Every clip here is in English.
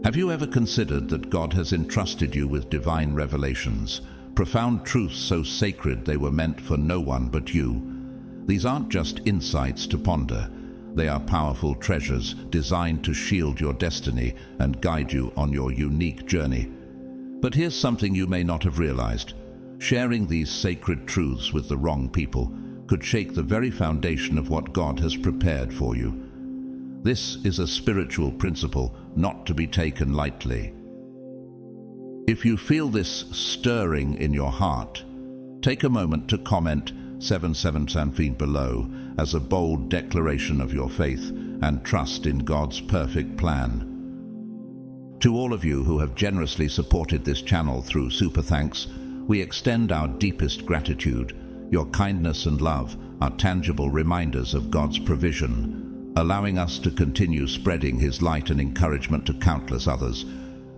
Have you ever considered that God has entrusted you with divine revelations, profound truths so sacred they were meant for no one but you? These aren't just insights to ponder. They are powerful treasures designed to shield your destiny and guide you on your unique journey. But here's something you may not have realized. Sharing these sacred truths with the wrong people could shake the very foundation of what God has prepared for you. This is a spiritual principle not to be taken lightly. If you feel this stirring in your heart, take a moment to comment 777 below as a bold declaration of your faith and trust in God's perfect plan. To all of you who have generously supported this channel through Super Thanks, we extend our deepest gratitude. Your kindness and love are tangible reminders of God's provision, allowing us to continue spreading His light and encouragement to countless others.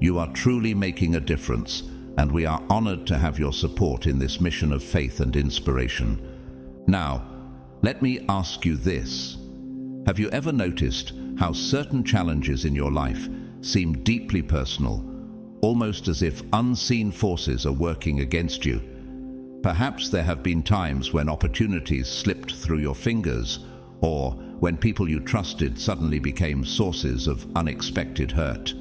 You are truly making a difference, and we are honored to have your support in this mission of faith and inspiration. Now, let me ask you this. Have you ever noticed how certain challenges in your life seem deeply personal, almost as if unseen forces are working against you? Perhaps there have been times when opportunities slipped through your fingers, or when people you trusted suddenly became sources of unexpected hurt.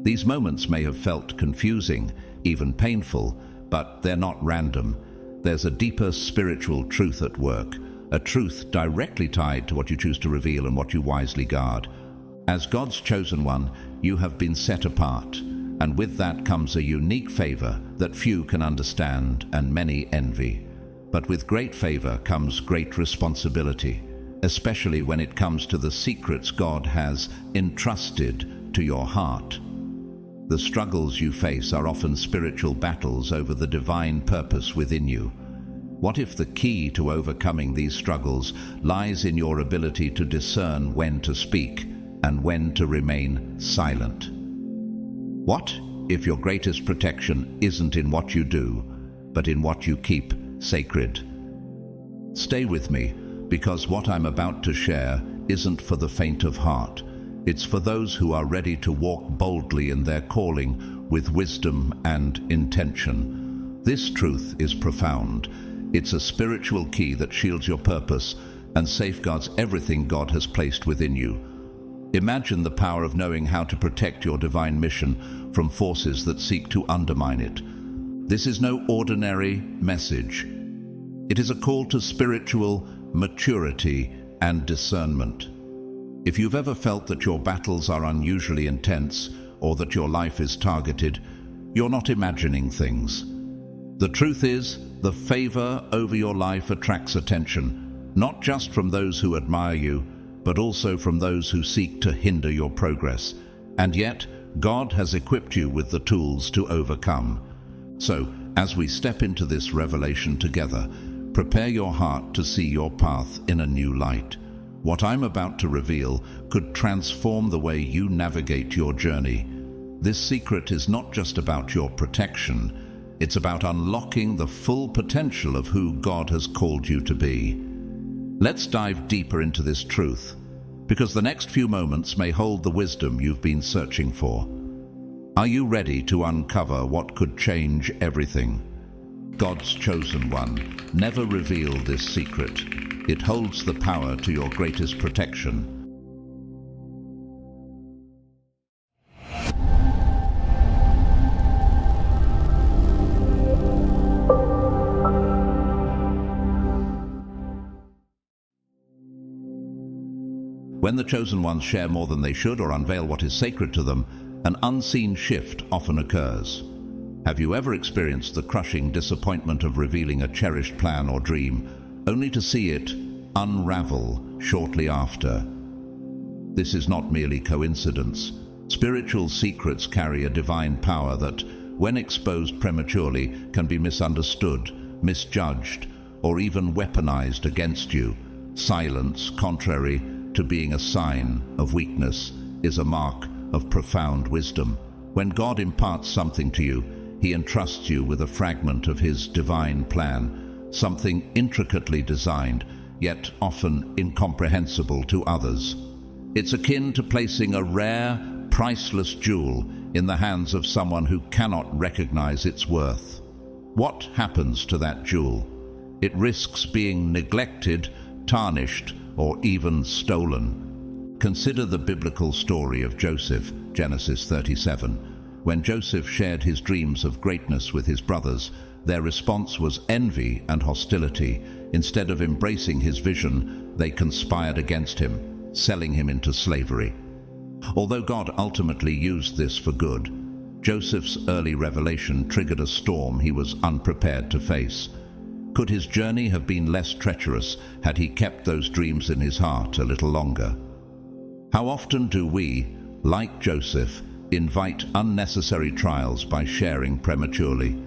These moments may have felt confusing, even painful, but they're not random. There's a deeper spiritual truth at work, a truth directly tied to what you choose to reveal and what you wisely guard. As God's chosen one, you have been set apart, and with that comes a unique favor that few can understand and many envy. But with great favor comes great responsibility, especially when it comes to the secrets God has entrusted to your heart. The struggles you face are often spiritual battles over the divine purpose within you. What if the key to overcoming these struggles lies in your ability to discern when to speak and when to remain silent? What if your greatest protection isn't in what you do, but in what you keep sacred? Stay with me, because what I'm about to share isn't for the faint of heart. It's for those who are ready to walk boldly in their calling with wisdom and intention. This truth is profound. It's a spiritual key that shields your purpose and safeguards everything God has placed within you. Imagine the power of knowing how to protect your divine mission from forces that seek to undermine it. This is no ordinary message. It is a call to spiritual maturity and discernment. If you've ever felt that your battles are unusually intense or that your life is targeted, you're not imagining things. The truth is, the favor over your life attracts attention, not just from those who admire you, but also from those who seek to hinder your progress. And yet, God has equipped you with the tools to overcome. So, as we step into this revelation together, prepare your heart to see your path in a new light. What I'm about to reveal could transform the way you navigate your journey. This secret is not just about your protection, it's about unlocking the full potential of who God has called you to be. Let's dive deeper into this truth, because the next few moments may hold the wisdom you've been searching for. Are you ready to uncover what could change everything? God's chosen one never revealed this secret. It holds the power to your greatest protection. When the chosen ones share more than they should or unveil what is sacred to them, an unseen shift often occurs. Have you ever experienced the crushing disappointment of revealing a cherished plan or dream, only to see it unravel shortly after? This is not merely coincidence. Spiritual secrets carry a divine power that, when exposed prematurely, can be misunderstood, misjudged, or even weaponized against you. Silence, contrary to being a sign of weakness, is a mark of profound wisdom. When God imparts something to you, He entrusts you with a fragment of His divine plan, something intricately designed, yet often incomprehensible to others. It's akin to placing a rare, priceless jewel in the hands of someone who cannot recognize its worth. What happens to that jewel? It risks being neglected, tarnished, or even stolen. Consider the biblical story of Joseph, Genesis 37. When Joseph shared his dreams of greatness with his brothers, their response was envy and hostility. Instead of embracing his vision, they conspired against him, selling him into slavery. Although God ultimately used this for good, Joseph's early revelation triggered a storm he was unprepared to face. Could his journey have been less treacherous had he kept those dreams in his heart a little longer? How often do we, like Joseph, invite unnecessary trials by sharing prematurely?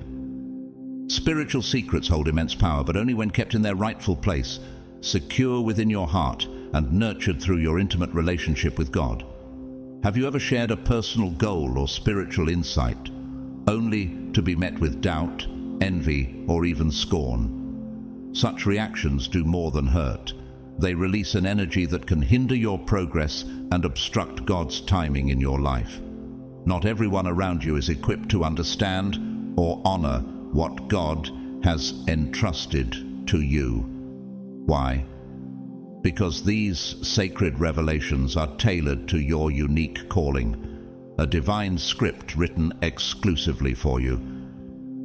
Spiritual secrets hold immense power, but only when kept in their rightful place, secure within your heart and nurtured through your intimate relationship with God. Have you ever shared a personal goal or spiritual insight, only to be met with doubt, envy, or even scorn? Such reactions do more than hurt. They release an energy that can hinder your progress and obstruct God's timing in your life. Not everyone around you is equipped to understand or honor what God has entrusted to you. Why? Because these sacred revelations are tailored to your unique calling, a divine script written exclusively for you.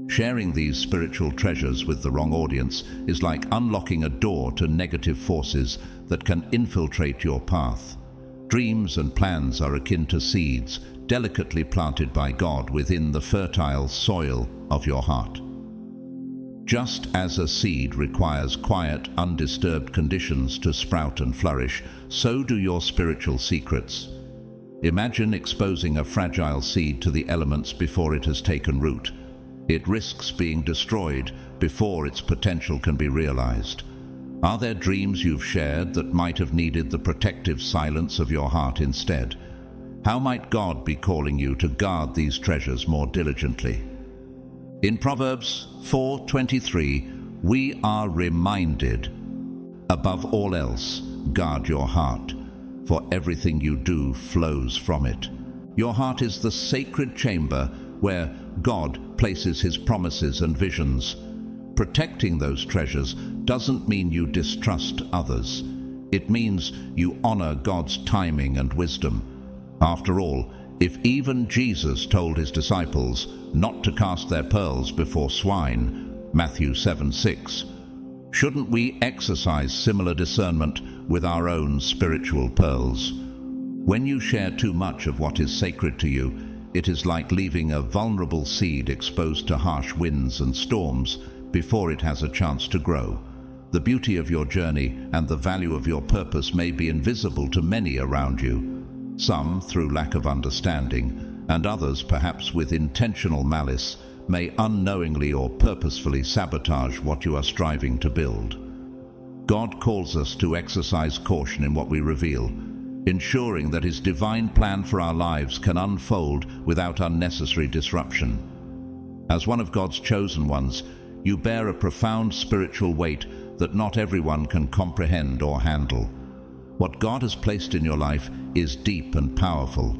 Sharing these spiritual treasures with the wrong audience is like unlocking a door to negative forces that can infiltrate your path. Dreams and plans are akin to seeds, delicately planted by God within the fertile soil of your heart. Just as a seed requires quiet, undisturbed conditions to sprout and flourish, so do your spiritual secrets. Imagine exposing a fragile seed to the elements before it has taken root. It risks being destroyed before its potential can be realized. Are there dreams you've shared that might have needed the protective silence of your heart instead? How might God be calling you to guard these treasures more diligently? In Proverbs 4:23, we are reminded, above all else, guard your heart, for everything you do flows from it. Your heart is the sacred chamber where God places his promises and visions. Protecting those treasures doesn't mean you distrust others. It means you honor God's timing and wisdom. After all, if even Jesus told his disciples not to cast their pearls before swine, Matthew 7:6, shouldn't we exercise similar discernment with our own spiritual pearls? When you share too much of what is sacred to you, it is like leaving a vulnerable seed exposed to harsh winds and storms before it has a chance to grow. The beauty of your journey and the value of your purpose may be invisible to many around you, some through lack of understanding, and others, perhaps with intentional malice, may unknowingly or purposefully sabotage what you are striving to build. God calls us to exercise caution in what we reveal, ensuring that his divine plan for our lives can unfold without unnecessary disruption. As one of God's chosen ones, you bear a profound spiritual weight that not everyone can comprehend or handle. What God has placed in your life is deep and powerful,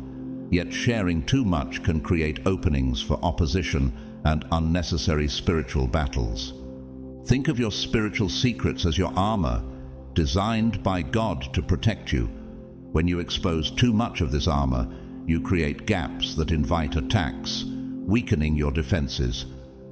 yet sharing too much can create openings for opposition and unnecessary spiritual battles. Think of your spiritual secrets as your armor, designed by God to protect you. When you expose too much of this armor, you create gaps that invite attacks, weakening your defenses.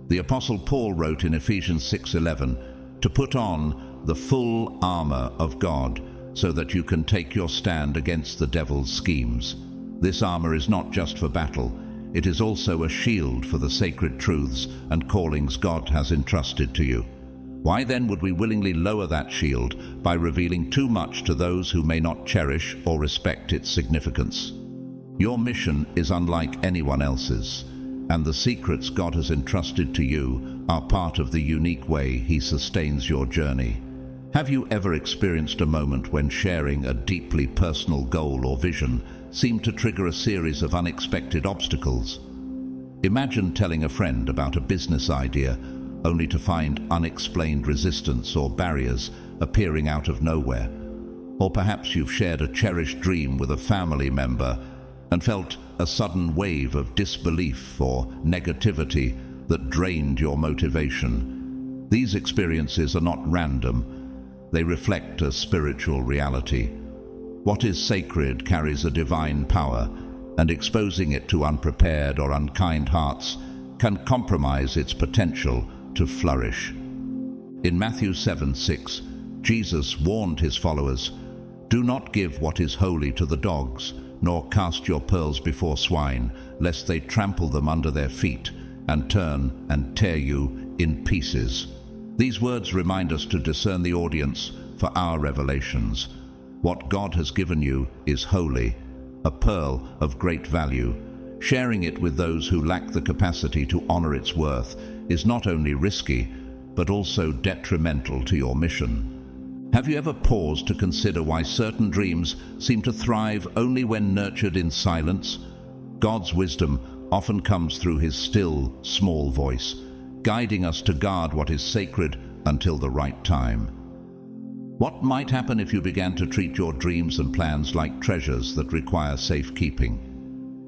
The Apostle Paul wrote in Ephesians 6:11, to put on the full armor of God so that you can take your stand against the devil's schemes. This armor is not just for battle, it is also a shield for the sacred truths and callings God has entrusted to you. Why then would we willingly lower that shield by revealing too much to those who may not cherish or respect its significance? Your mission is unlike anyone else's, and the secrets God has entrusted to you are part of the unique way he sustains your journey. Have you ever experienced a moment when sharing a deeply personal goal or vision seemed to trigger a series of unexpected obstacles? Imagine telling a friend about a business idea only to find unexplained resistance or barriers appearing out of nowhere. Or perhaps you've shared a cherished dream with a family member and felt a sudden wave of disbelief or negativity that drained your motivation. These experiences are not random. They reflect a spiritual reality. What is sacred carries a divine power, and exposing it to unprepared or unkind hearts can compromise its potential to flourish. In Matthew 7:6, Jesus warned his followers, "Do not give what is holy to the dogs, nor cast your pearls before swine, lest they trample them under their feet and turn and tear you in pieces." These words remind us to discern the audience for our revelations. What God has given you is holy, a pearl of great value. Sharing it with those who lack the capacity to honor its worth is not only risky, but also detrimental to your mission. Have you ever paused to consider why certain dreams seem to thrive only when nurtured in silence? God's wisdom often comes through his still, small voice, guiding us to guard what is sacred until the right time. What might happen if you began to treat your dreams and plans like treasures that require safekeeping?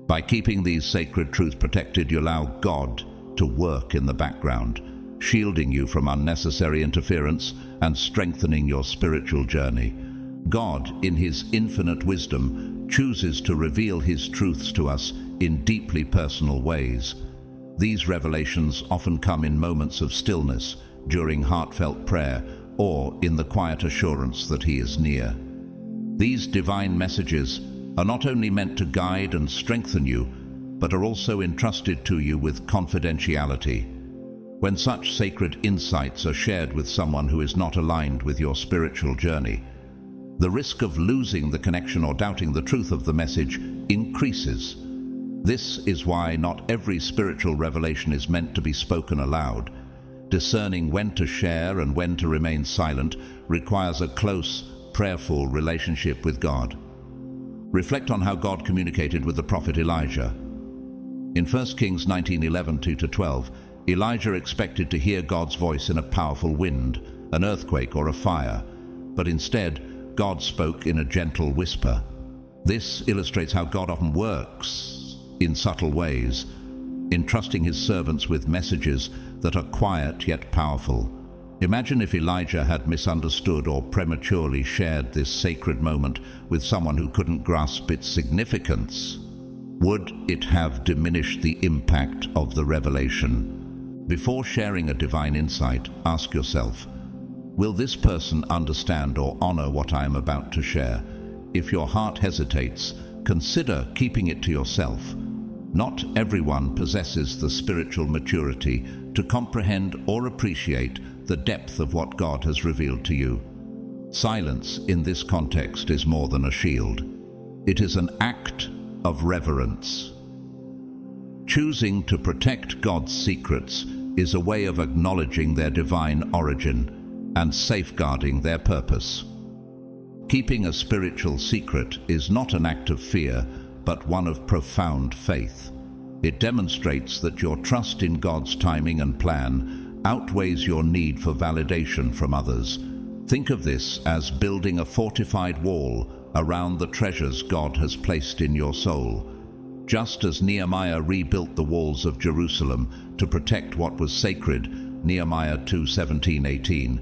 By keeping these sacred truths protected, you allow God to work in the background, shielding you from unnecessary interference and strengthening your spiritual journey. God, in his infinite wisdom, chooses to reveal his truths to us in deeply personal ways. These revelations often come in moments of stillness, during heartfelt prayer, or in the quiet assurance that he is near. These divine messages are not only meant to guide and strengthen you, but are also entrusted to you with confidentiality. When such sacred insights are shared with someone who is not aligned with your spiritual journey, the risk of losing the connection or doubting the truth of the message increases. This is why not every spiritual revelation is meant to be spoken aloud. Discerning when to share and when to remain silent requires a close, prayerful relationship with God. Reflect on how God communicated with the prophet Elijah. In 1 Kings 19:11, 2-12, Elijah expected to hear God's voice in a powerful wind, an earthquake, or a fire, but instead, God spoke in a gentle whisper. This illustrates how God often works in subtle ways, entrusting his servants with messages that are quiet yet powerful. Imagine if Elijah had misunderstood or prematurely shared this sacred moment with someone who couldn't grasp its significance. Would it have diminished the impact of the revelation? Before sharing a divine insight, ask yourself, will this person understand or honor what I am about to share? If your heart hesitates, consider keeping it to yourself. Not everyone possesses the spiritual maturity to comprehend or appreciate the depth of what God has revealed to you. Silence in this context is more than a shield. It is an act of reverence. Choosing to protect God's secrets is a way of acknowledging their divine origin and safeguarding their purpose. Keeping a spiritual secret is not an act of fear, but one of profound faith. It demonstrates that your trust in God's timing and plan outweighs your need for validation from others. Think of this as building a fortified wall around the treasures God has placed in your soul. Just as Nehemiah rebuilt the walls of Jerusalem to protect what was sacred, Nehemiah 2:17-18,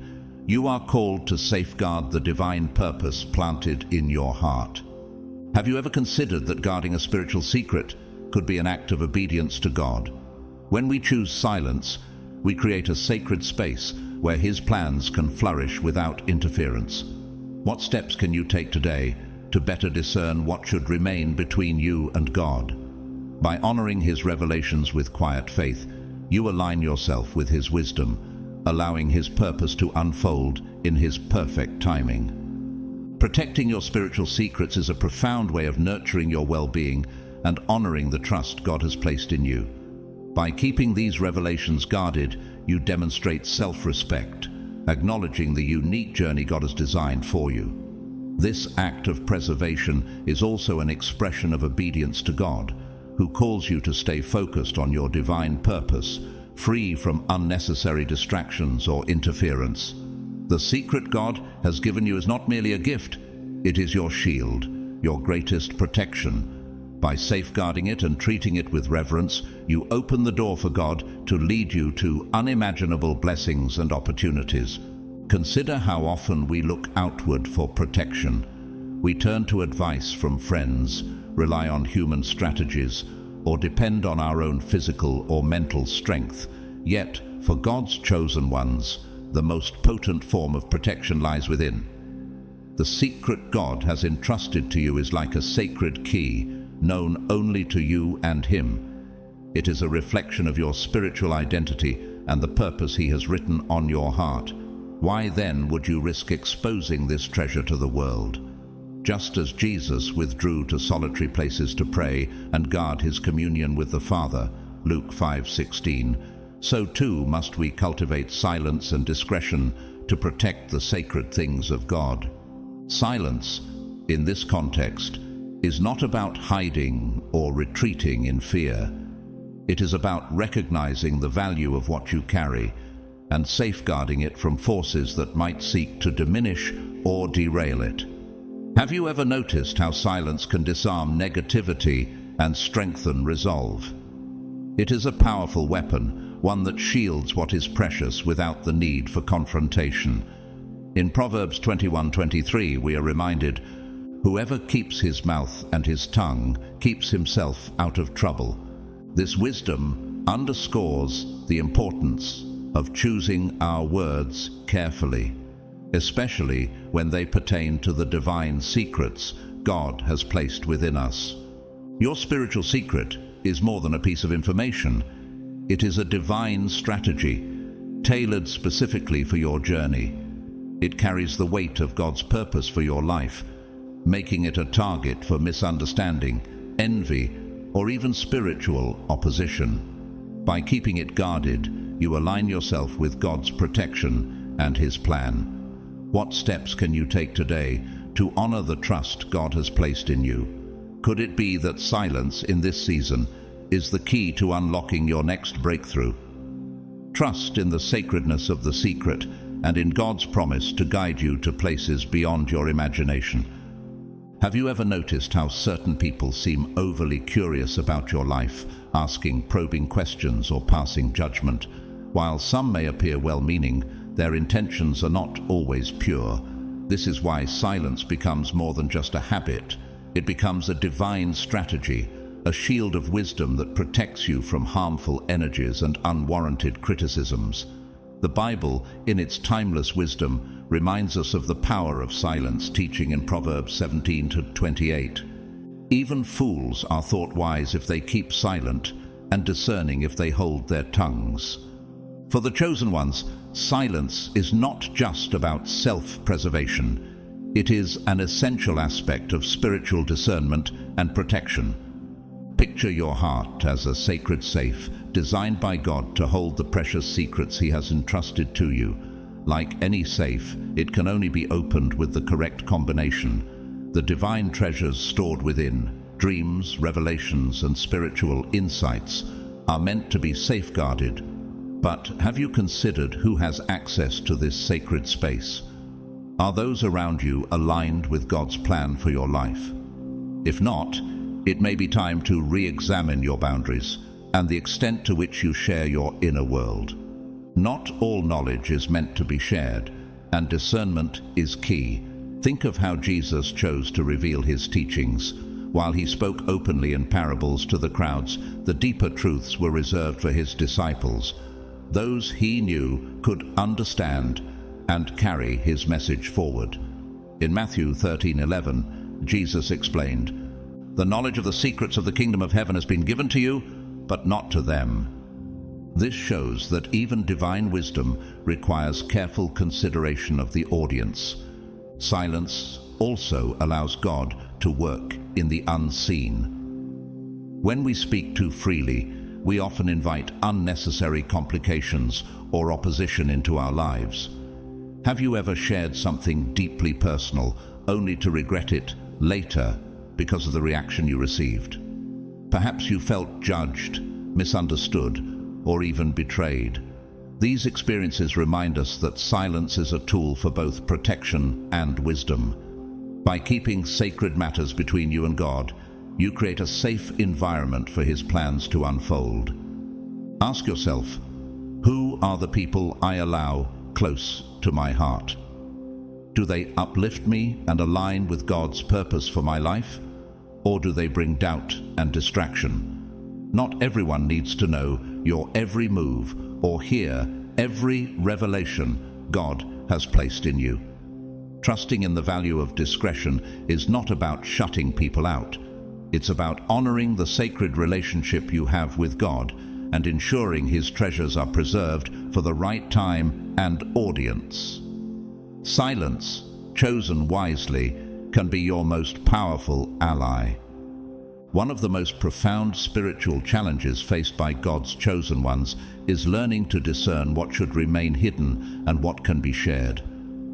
you are called to safeguard the divine purpose planted in your heart. Have you ever considered that guarding a spiritual secret could be an act of obedience to God? When we choose silence, we create a sacred space where his plans can flourish without interference. What steps can you take today to better discern what should remain between you and God? By honoring his revelations with quiet faith, you align yourself with his wisdom, allowing his purpose to unfold in his perfect timing. Protecting your spiritual secrets is a profound way of nurturing your well-being and honoring the trust God has placed in you. By keeping these revelations guarded, you demonstrate self-respect, acknowledging the unique journey God has designed for you. This act of preservation is also an expression of obedience to God, who calls you to stay focused on your divine purpose, free from unnecessary distractions or interference. The secret God has given you is not merely a gift, it is your shield, your greatest protection. By safeguarding it and treating it with reverence, you open the door for God to lead you to unimaginable blessings and opportunities. Consider how often we look outward for protection. We turn to advice from friends, rely on human strategies, or depend on our own physical or mental strength. Yet, for God's chosen ones, the most potent form of protection lies within. The secret God has entrusted to you is like a sacred key, known only to you and Him. It is a reflection of your spiritual identity and the purpose He has written on your heart. Why then would you risk exposing this treasure to the world? Just as Jesus withdrew to solitary places to pray and guard His communion with the Father, Luke 5:16, so too must we cultivate silence and discretion to protect the sacred things of God. Silence, in this context, is not about hiding or retreating in fear. It is about recognizing the value of what you carry and safeguarding it from forces that might seek to diminish or derail it. Have you ever noticed how silence can disarm negativity and strengthen resolve? It is a powerful weapon, one that shields what is precious without the need for confrontation. In Proverbs 21:23, we are reminded, "Whoever keeps his mouth and his tongue keeps himself out of trouble." This wisdom underscores the importance of choosing our words carefully, especially when they pertain to the divine secrets God has placed within us. Your spiritual secret is more than a piece of information. It is a divine strategy, tailored specifically for your journey. It carries the weight of God's purpose for your life, making it a target for misunderstanding, envy, or even spiritual opposition. By keeping it guarded, you align yourself with God's protection and His plan. What steps can you take today to honor the trust God has placed in you? Could it be that silence in this season is the key to unlocking your next breakthrough? Trust in the sacredness of the secret and in God's promise to guide you to places beyond your imagination. Have you ever noticed how certain people seem overly curious about your life, asking probing questions or passing judgment? While some may appear well-meaning, their intentions are not always pure. This is why silence becomes more than just a habit. It becomes a divine strategy, a shield of wisdom that protects you from harmful energies and unwarranted criticisms. The Bible, in its timeless wisdom, reminds us of the power of silence, teaching in Proverbs 17:28. Even fools are thought wise if they keep silent, and discerning if they hold their tongues. For the chosen ones, silence is not just about self-preservation. It is an essential aspect of spiritual discernment and protection. Picture your heart as a sacred safe, designed by God to hold the precious secrets He has entrusted to you. Like any safe, it can only be opened with the correct combination. The divine treasures stored within, dreams, revelations, and spiritual insights, are meant to be safeguarded. But have you considered who has access to this sacred space? Are those around you aligned with God's plan for your life? If not, it may be time to re-examine your boundaries and the extent to which you share your inner world. Not all knowledge is meant to be shared, and discernment is key. Think of how Jesus chose to reveal His teachings. While He spoke openly in parables to the crowds, the deeper truths were reserved for His disciples. Those He knew could understand and carry His message forward. In Matthew 13:11, Jesus explained, "The knowledge of the secrets of the kingdom of heaven has been given to you, but not to them." This shows that even divine wisdom requires careful consideration of the audience. Silence also allows God to work in the unseen. When we speak too freely, we often invite unnecessary complications or opposition into our lives. Have you ever shared something deeply personal only to regret it later because of the reaction you received? Perhaps you felt judged, misunderstood, or even betrayed. These experiences remind us that silence is a tool for both protection and wisdom. By keeping sacred matters between you and God, you create a safe environment for His plans to unfold. Ask yourself, who are the people I allow close to my heart? Do they uplift me and align with God's purpose for my life? Or do they bring doubt and distraction? Not everyone needs to know your every move or hear every revelation God has placed in you. Trusting in the value of discretion is not about shutting people out. It's about honoring the sacred relationship you have with God and ensuring His treasures are preserved for the right time and audience. Silence, chosen wisely, can be your most powerful ally. One of the most profound spiritual challenges faced by God's chosen ones is learning to discern what should remain hidden and what can be shared.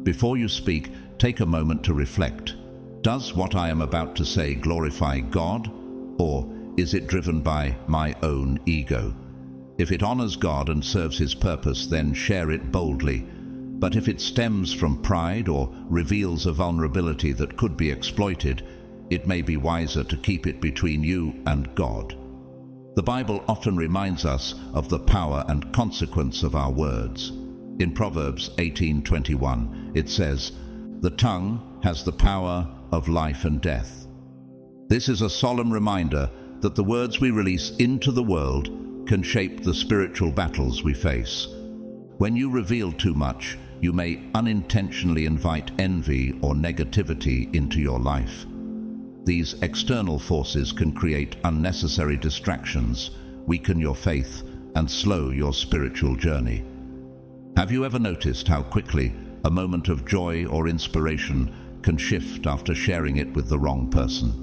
Before you speak, take a moment to reflect. Does what I am about to say glorify God, or is it driven by my own ego? If it honors God and serves His purpose, then share it boldly. But if it stems from pride or reveals a vulnerability that could be exploited, it may be wiser to keep it between you and God. The Bible often reminds us of the power and consequence of our words. In Proverbs 18:21, it says, "The tongue has the power of life and death." This is a solemn reminder that the words we release into the world can shape the spiritual battles we face. When you reveal too much, you may unintentionally invite envy or negativity into your life. These external forces can create unnecessary distractions, weaken your faith, and slow your spiritual journey. Have you ever noticed how quickly a moment of joy or inspiration can shift after sharing it with the wrong person?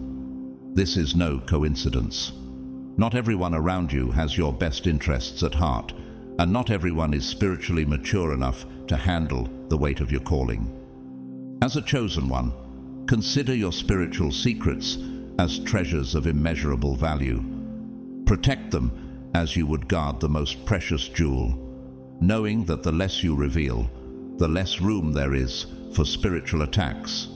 This is no coincidence. Not everyone around you has your best interests at heart, and not everyone is spiritually mature enough to handle the weight of your calling. As a chosen one, consider your spiritual secrets as treasures of immeasurable value. Protect them as you would guard the most precious jewel, knowing that the less you reveal, the less room there is for spiritual attacks.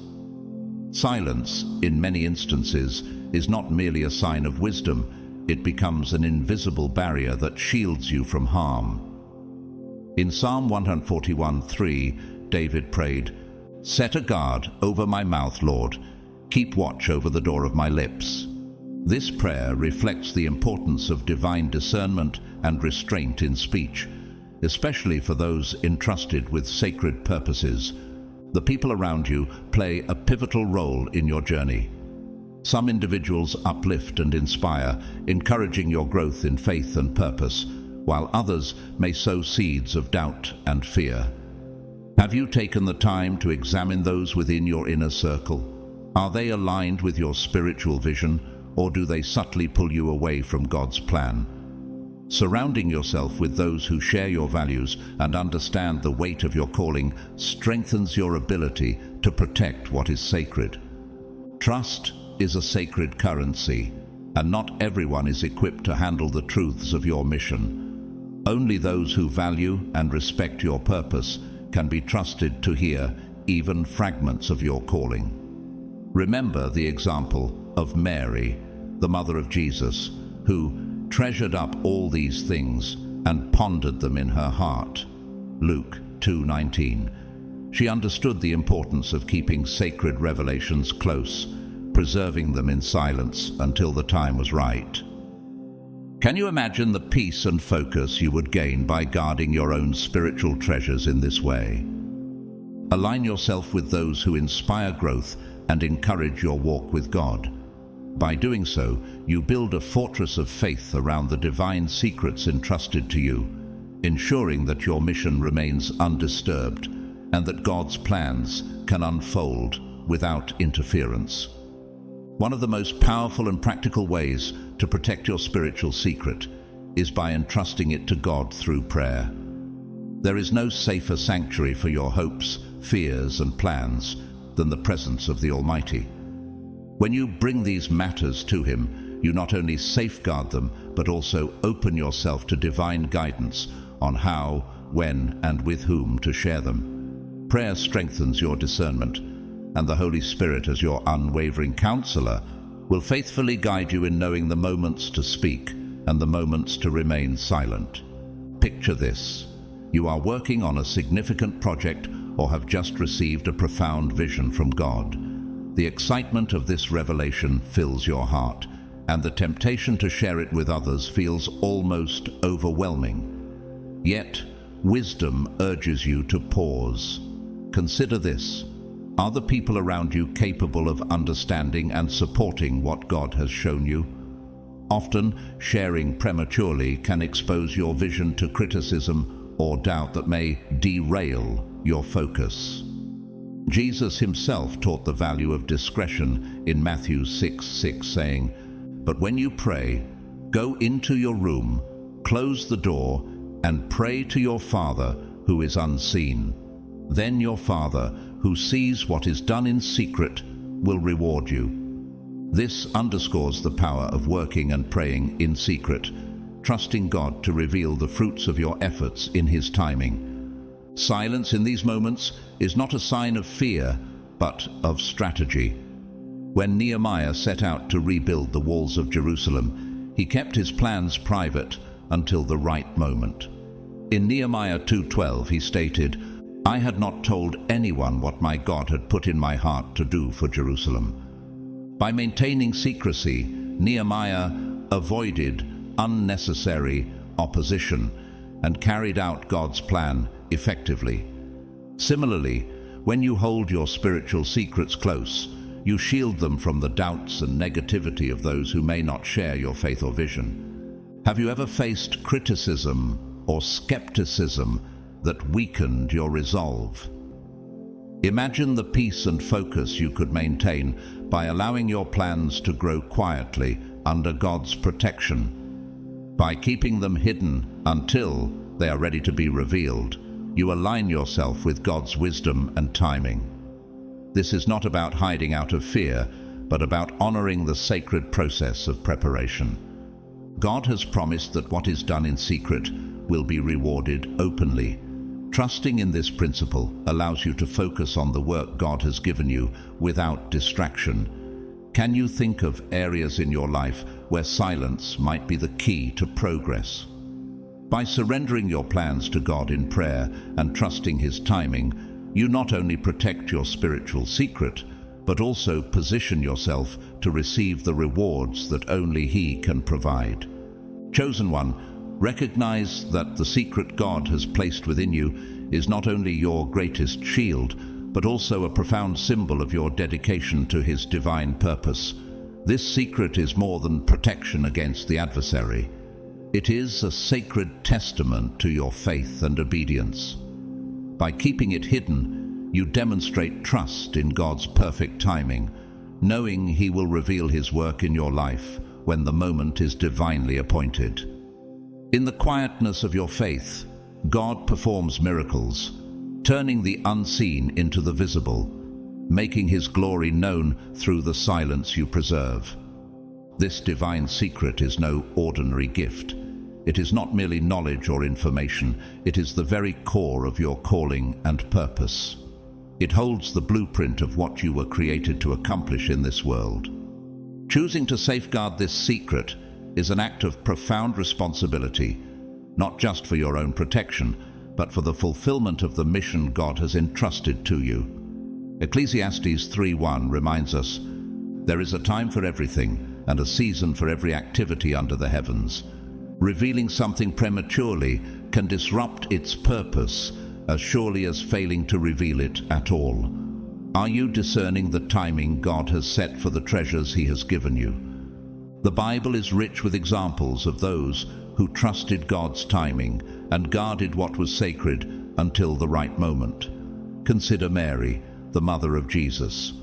Silence, in many instances, is not merely a sign of wisdom. It becomes an invisible barrier that shields you from harm. In Psalm 141:3, David prayed, "Set a guard over my mouth, Lord. Keep watch over the door of my lips." This prayer reflects the importance of divine discernment and restraint in speech, especially for those entrusted with sacred purposes. The people around you play a pivotal role in your journey. Some individuals uplift and inspire, encouraging your growth in faith and purpose, while others may sow seeds of doubt and fear. Have you taken the time to examine those within your inner circle? Are they aligned with your spiritual vision, or do they subtly pull you away from God's plan? Surrounding yourself with those who share your values and understand the weight of your calling strengthens your ability to protect what is sacred. Trust is a sacred currency, and not everyone is equipped to handle the truths of your mission. Only those who value and respect your purpose can be trusted to hear even fragments of your calling. Remember the example of Mary, the mother of Jesus, who treasured up all these things and pondered them in her heart. Luke 2:19. She understood the importance of keeping sacred revelations close, preserving them in silence until the time was right. Can you imagine the peace and focus you would gain by guarding your own spiritual treasures in this way? Align yourself with those who inspire growth and encourage your walk with God. By doing so, you build a fortress of faith around the divine secrets entrusted to you, ensuring that your mission remains undisturbed and that God's plans can unfold without interference. One of the most powerful and practical ways to protect your spiritual secret is by entrusting it to God through prayer. There is no safer sanctuary for your hopes, fears, and plans than the presence of the Almighty. When you bring these matters to Him, you not only safeguard them, but also open yourself to divine guidance on how, when, and with whom to share them. Prayer strengthens your discernment, and the Holy Spirit, as your unwavering counselor, will faithfully guide you in knowing the moments to speak and the moments to remain silent. Picture this. You are working on a significant project or have just received a profound vision from God. The excitement of this revelation fills your heart, and the temptation to share it with others feels almost overwhelming. Yet, wisdom urges you to pause. Consider this. Are the people around you capable of understanding and supporting what God has shown you? Often, sharing prematurely can expose your vision to criticism or doubt that may derail your focus. Jesus himself taught the value of discretion in Matthew 6:6, saying, "But when you pray, go into your room, close the door, and pray to your Father who is unseen. Then your Father, who sees what is done in secret, will reward you." This underscores the power of working and praying in secret, trusting God to reveal the fruits of your efforts in His timing. Silence in these moments is not a sign of fear, but of strategy. When Nehemiah set out to rebuild the walls of Jerusalem, he kept his plans private until the right moment. In Nehemiah 2:12 he stated, "I had not told anyone what my God had put in my heart to do for Jerusalem." By maintaining secrecy, Nehemiah avoided unnecessary opposition and carried out God's plan effectively. Similarly, when you hold your spiritual secrets close, you shield them from the doubts and negativity of those who may not share your faith or vision. Have you ever faced criticism or skepticism that weakened your resolve? Imagine the peace and focus you could maintain by allowing your plans to grow quietly under God's protection. By keeping them hidden until they are ready to be revealed, you align yourself with God's wisdom and timing. This is not about hiding out of fear, but about honoring the sacred process of preparation. God has promised that what is done in secret will be rewarded openly. Trusting in this principle allows you to focus on the work God has given you without distraction. Can you think of areas in your life where silence might be the key to progress? By surrendering your plans to God in prayer and trusting His timing, you not only protect your spiritual secret, but also position yourself to receive the rewards that only He can provide. Chosen one, recognize that the secret God has placed within you is not only your greatest shield, but also a profound symbol of your dedication to His divine purpose. This secret is more than protection against the adversary. It is a sacred testament to your faith and obedience. By keeping it hidden, you demonstrate trust in God's perfect timing, knowing He will reveal His work in your life when the moment is divinely appointed. In the quietness of your faith, God performs miracles, turning the unseen into the visible, making His glory known through the silence you preserve. This divine secret is no ordinary gift. It is not merely knowledge or information, it is the very core of your calling and purpose. It holds the blueprint of what you were created to accomplish in this world. Choosing to safeguard this secret is an act of profound responsibility, not just for your own protection, but for the fulfillment of the mission God has entrusted to you. Ecclesiastes 3:1 reminds us, "There is a time for everything, and a season for every activity under the heavens." Revealing something prematurely can disrupt its purpose as surely as failing to reveal it at all. Are you discerning the timing God has set for the treasures He has given you? The Bible is rich with examples of those who trusted God's timing and guarded what was sacred until the right moment. Consider Mary, the mother of Jesus.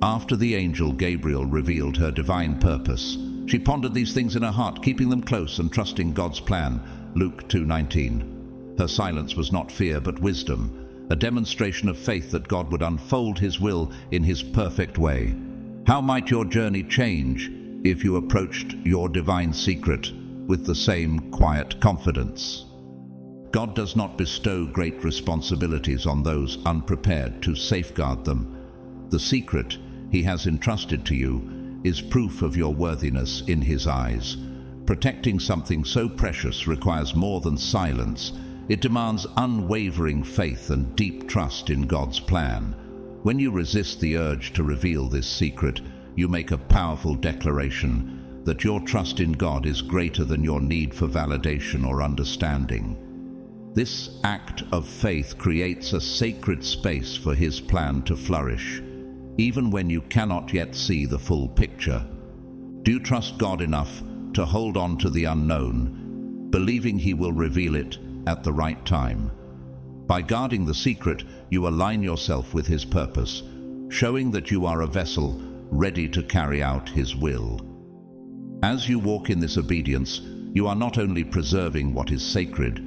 After the angel Gabriel revealed her divine purpose, she pondered these things in her heart, keeping them close and trusting God's plan. Luke 2:19. Her silence was not fear but wisdom, a demonstration of faith that God would unfold His will in His perfect way. How might your journey change if you approached your divine secret with the same quiet confidence? God does not bestow great responsibilities on those unprepared to safeguard them. The secret He has entrusted to you is proof of your worthiness in His eyes. Protecting something so precious requires more than silence. It demands unwavering faith and deep trust in God's plan. When you resist the urge to reveal this secret, you make a powerful declaration that your trust in God is greater than your need for validation or understanding. This act of faith creates a sacred space for His plan to flourish, even when you cannot yet see the full picture. Do you trust God enough to hold on to the unknown, believing He will reveal it at the right time? By guarding the secret, you align yourself with His purpose, showing that you are a vessel ready to carry out His will. As you walk in this obedience, you are not only preserving what is sacred,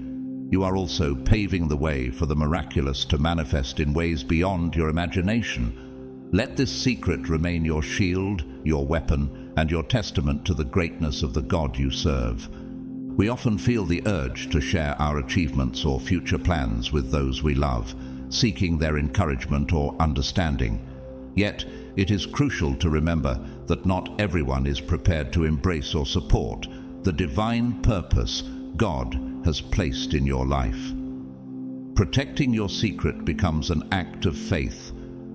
you are also paving the way for the miraculous to manifest in ways beyond your imagination. Let this secret remain your shield, your weapon, and your testament to the greatness of the God you serve. We often feel the urge to share our achievements or future plans with those we love, seeking their encouragement or understanding. Yet, it is crucial to remember that not everyone is prepared to embrace or support the divine purpose God has placed in your life. Protecting your secret becomes an act of faith,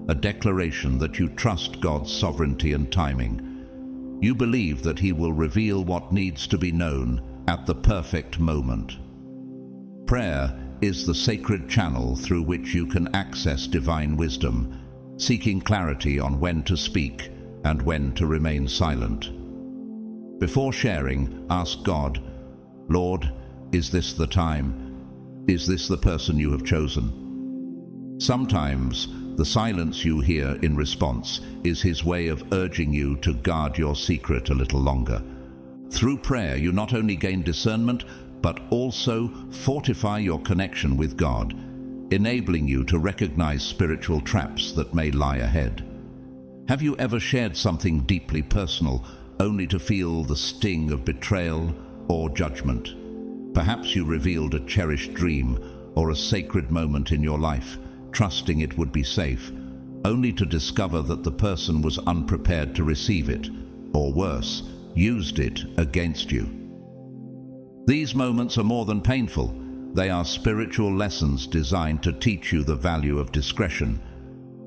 a declaration that you trust God's sovereignty and timing. You believe that He will reveal what needs to be known at the perfect moment. Prayer is the sacred channel through which you can access divine wisdom, seeking clarity on when to speak and when to remain silent. Before sharing, ask God, "Lord, is this the time? Is this the person you have chosen?" Sometimes, the silence you hear in response is His way of urging you to guard your secret a little longer. Through prayer, you not only gain discernment, but also fortify your connection with God, enabling you to recognize spiritual traps that may lie ahead. Have you ever shared something deeply personal, only to feel the sting of betrayal or judgment? Perhaps you revealed a cherished dream or a sacred moment in your life, trusting it would be safe, only to discover that the person was unprepared to receive it, or worse, used it against you. These moments are more than painful. They are spiritual lessons designed to teach you the value of discretion.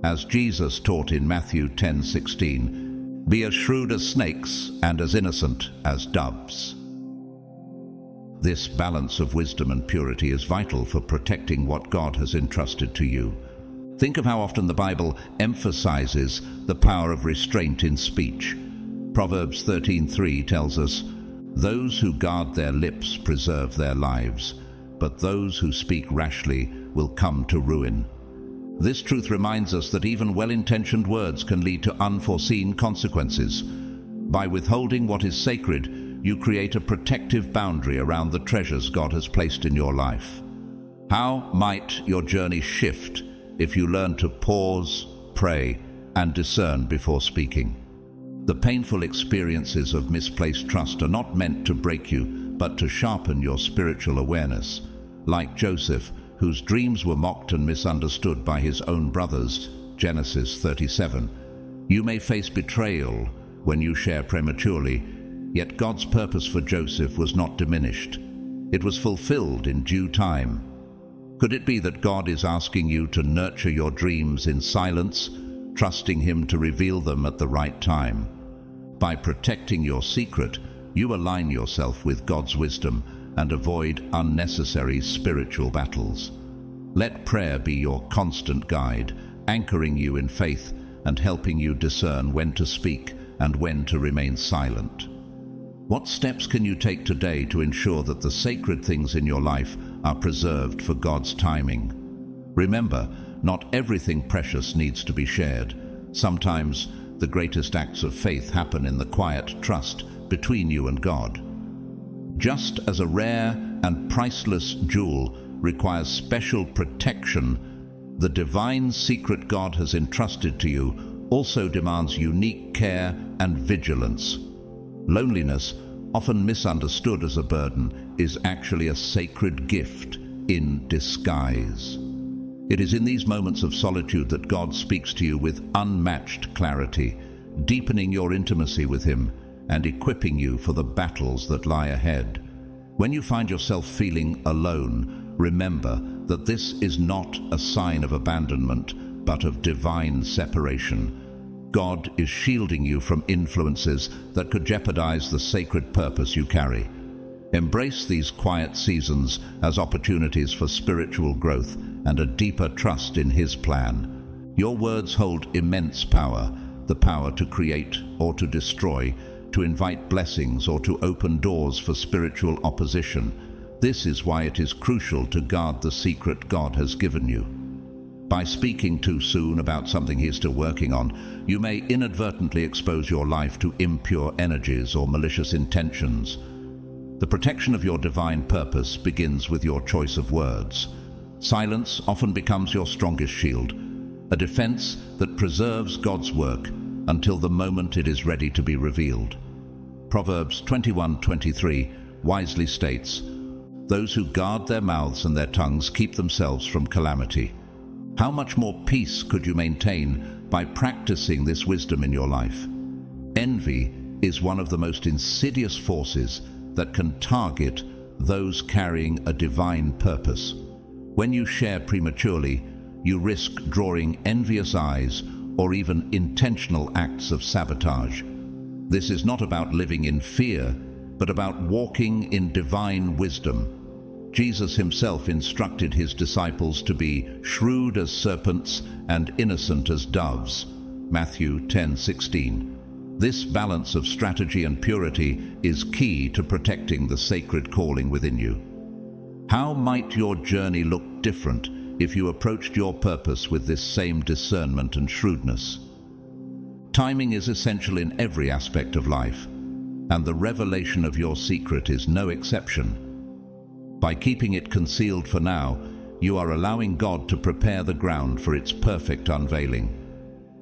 As Jesus taught in Matthew 10:16, "Be as shrewd as snakes and as innocent as doves." This balance of wisdom and purity is vital for protecting what God has entrusted to you. Think of how often the Bible emphasizes the power of restraint in speech. Proverbs 13:3 tells us, "Those who guard their lips preserve their lives, but those who speak rashly will come to ruin." This truth reminds us that even well-intentioned words can lead to unforeseen consequences. By withholding what is sacred, you create a protective boundary around the treasures God has placed in your life. How might your journey shift if you learn to pause, pray, and discern before speaking? The painful experiences of misplaced trust are not meant to break you, but to sharpen your spiritual awareness. Like Joseph, whose dreams were mocked and misunderstood by his own brothers, Genesis 37. You may face betrayal when you share prematurely, yet God's purpose for Joseph was not diminished. It was fulfilled in due time. Could it be that God is asking you to nurture your dreams in silence, trusting Him to reveal them at the right time? By protecting your secret, you align yourself with God's wisdom and avoid unnecessary spiritual battles. Let prayer be your constant guide, anchoring you in faith and helping you discern when to speak and when to remain silent. What steps can you take today to ensure that the sacred things in your life are preserved for God's timing? Remember, not everything precious needs to be shared. Sometimes the greatest acts of faith happen in the quiet trust between you and God. Just as a rare and priceless jewel requires special protection, the divine secret God has entrusted to you also demands unique care and vigilance. Loneliness, often misunderstood as a burden, is actually a sacred gift in disguise. It is in these moments of solitude that God speaks to you with unmatched clarity, deepening your intimacy with Him and equipping you for the battles that lie ahead. When you find yourself feeling alone, remember that this is not a sign of abandonment, but of divine separation. God is shielding you from influences that could jeopardize the sacred purpose you carry. Embrace these quiet seasons as opportunities for spiritual growth and a deeper trust in His plan. Your words hold immense power, the power to create or to destroy, to invite blessings or to open doors for spiritual opposition. This is why it is crucial to guard the secret God has given you. By speaking too soon about something He is still working on, you may inadvertently expose your life to impure energies or malicious intentions. The protection of your divine purpose begins with your choice of words. Silence often becomes your strongest shield, a defense that preserves God's work until the moment it is ready to be revealed. Proverbs 21:23 wisely states, "Those who guard their mouths and their tongues keep themselves from calamity." How much more peace could you maintain by practicing this wisdom in your life? Envy is one of the most insidious forces that can target those carrying a divine purpose. When you share prematurely, you risk drawing envious eyes or even intentional acts of sabotage. This is not about living in fear, but about walking in divine wisdom. Jesus Himself instructed His disciples to be shrewd as serpents and innocent as doves. Matthew 10:16. This balance of strategy and purity is key to protecting the sacred calling within you. How might your journey look different if you approached your purpose with this same discernment and shrewdness? Timing is essential in every aspect of life, and the revelation of your secret is no exception. By keeping it concealed for now, you are allowing God to prepare the ground for its perfect unveiling.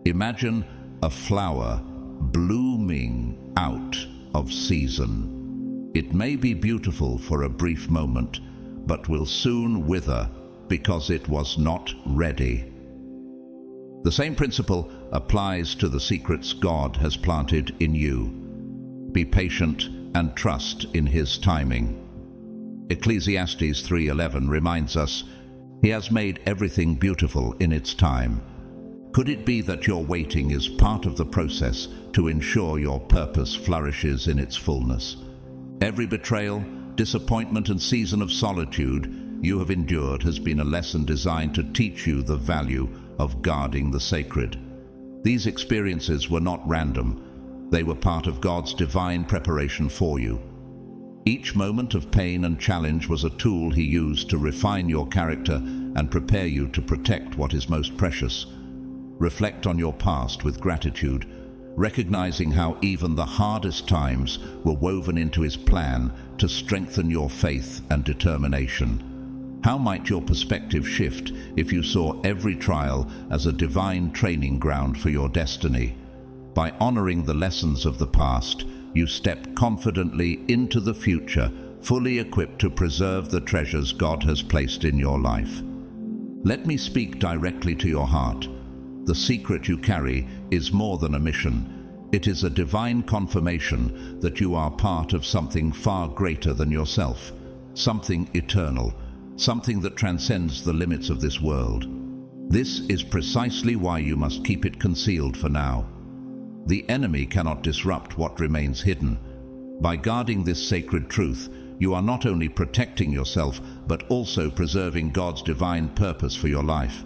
Imagine a flower blooming out of season. It may be beautiful for a brief moment, but will soon wither because it was not ready. The same principle applies to the secrets God has planted in you. Be patient and trust in His timing. Ecclesiastes 3:11 reminds us, He has made everything beautiful in its time. Could it be that your waiting is part of the process to ensure your purpose flourishes in its fullness? Every betrayal, disappointment, and season of solitude you have endured has been a lesson designed to teach you the value of guarding the sacred. These experiences were not random. They were part of God's divine preparation for you. Each moment of pain and challenge was a tool He used to refine your character and prepare you to protect what is most precious. Reflect on your past with gratitude, recognizing how even the hardest times were woven into His plan to strengthen your faith and determination. How might your perspective shift if you saw every trial as a divine training ground for your destiny? By honoring the lessons of the past, you step confidently into the future, fully equipped to preserve the treasures God has placed in your life. Let me speak directly to your heart. The secret you carry is more than a mission. It is a divine confirmation that you are part of something far greater than yourself, something eternal, something that transcends the limits of this world. This is precisely why you must keep it concealed for now. The enemy cannot disrupt what remains hidden. By guarding this sacred truth, you are not only protecting yourself, but also preserving God's divine purpose for your life.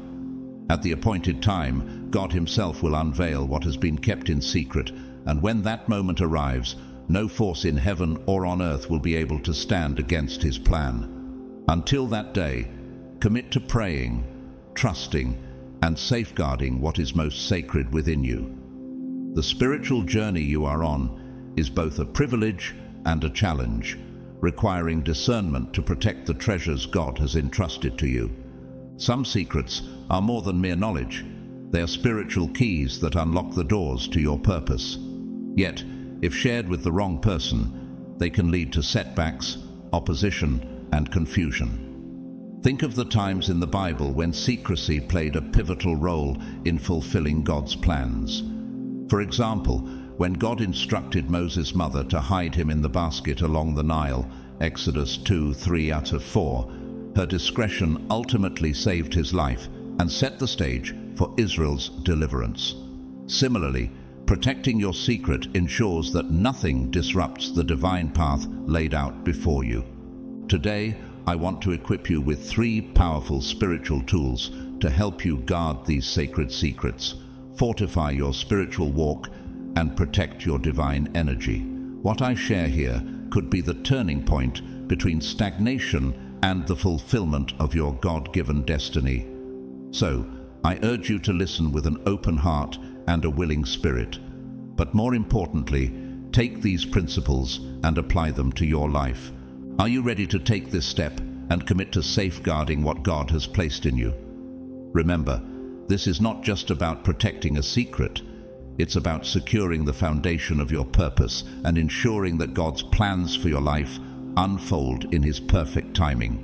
At the appointed time, God Himself will unveil what has been kept in secret, and when that moment arrives, no force in heaven or on earth will be able to stand against His plan. Until that day, commit to praying, trusting, and safeguarding what is most sacred within you. The spiritual journey you are on is both a privilege and a challenge, requiring discernment to protect the treasures God has entrusted to you. Some secrets are more than mere knowledge. They are spiritual keys that unlock the doors to your purpose. Yet, if shared with the wrong person, they can lead to setbacks, opposition, and confusion. Think of the times in the Bible when secrecy played a pivotal role in fulfilling God's plans. For example, when God instructed Moses' mother to hide him in the basket along the Nile, Exodus 2:3-4, her discretion ultimately saved his life and set the stage for Israel's deliverance. Similarly, protecting your secret ensures that nothing disrupts the divine path laid out before you. Today, I want to equip you with 3 powerful spiritual tools to help you guard these sacred secrets, fortify your spiritual walk, and protect your divine energy. What I share here could be the turning point between stagnation and the fulfillment of your God-given destiny. So, I urge you to listen with an open heart and a willing spirit. But more importantly, take these principles and apply them to your life. Are you ready to take this step and commit to safeguarding what God has placed in you? Remember, this is not just about protecting a secret. It's about securing the foundation of your purpose and ensuring that God's plans for your life unfold in His perfect timing.